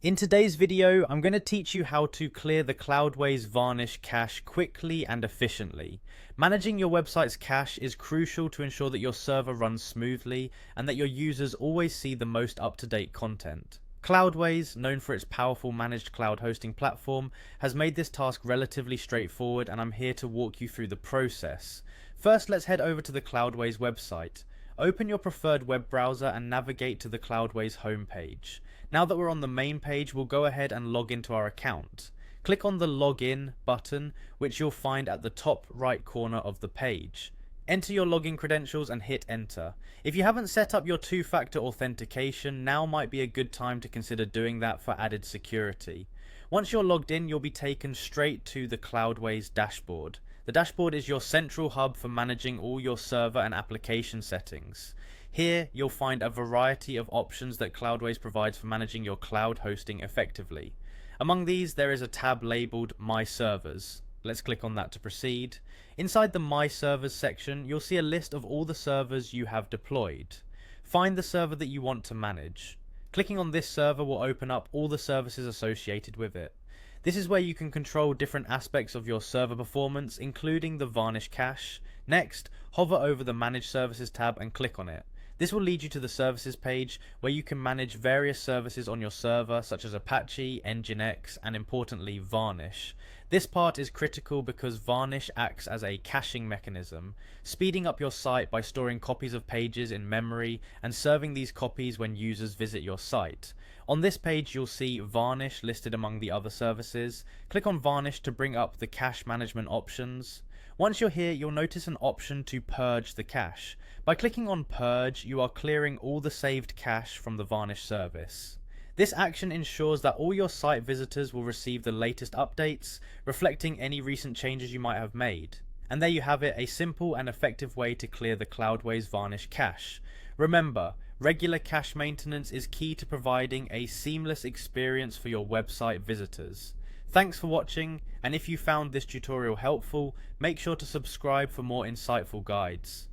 In today's video, I'm going to teach you how to clear the Cloudways Varnish cache quickly and efficiently. Managing your website's cache is crucial to ensure that your server runs smoothly and that your users always see the most up-to-date content. Cloudways, known for its powerful managed cloud hosting platform, has made this task relatively straightforward, and I'm here to walk you through the process. First, let's head over to the Cloudways website. Open your preferred web browser and navigate to the Cloudways homepage. Now that we're on the main page, we'll go ahead and log into our account. Click on the Login button, which you'll find at the top right corner of the page. Enter your login credentials and hit enter. If you haven't set up your two-factor authentication, now might be a good time to consider doing that for added security. Once you're logged in, you'll be taken straight to the Cloudways dashboard. The dashboard is your central hub for managing all your server and application settings. Here, you'll find a variety of options that Cloudways provides for managing your cloud hosting effectively. Among these, there is a tab labeled My Servers. Let's click on that to proceed. Inside the My Servers section, you'll see a list of all the servers you have deployed. Find the server that you want to manage. Clicking on this server will open up all the services associated with it. This is where you can control different aspects of your server performance, including the Varnish cache. Next, hover over the Manage Services tab and click on it. This will lead you to the services page, where you can manage various services on your server such as Apache, Nginx, and importantly Varnish. This part is critical because Varnish acts as a caching mechanism, speeding up your site by storing copies of pages in memory and serving these copies when users visit your site. On this page, you'll see Varnish listed among the other services. Click on Varnish to bring up the cache management options. Once you're here, you'll notice an option to purge the cache. By clicking on Purge, you are clearing all the saved cache from the Varnish service. This action ensures that all your site visitors will receive the latest updates, reflecting any recent changes you might have made. And there you have it, a simple and effective way to clear the Cloudways Varnish cache. Remember, regular cache maintenance is key to providing a seamless experience for your website visitors. Thanks for watching, and if you found this tutorial helpful, make sure to subscribe for more insightful guides.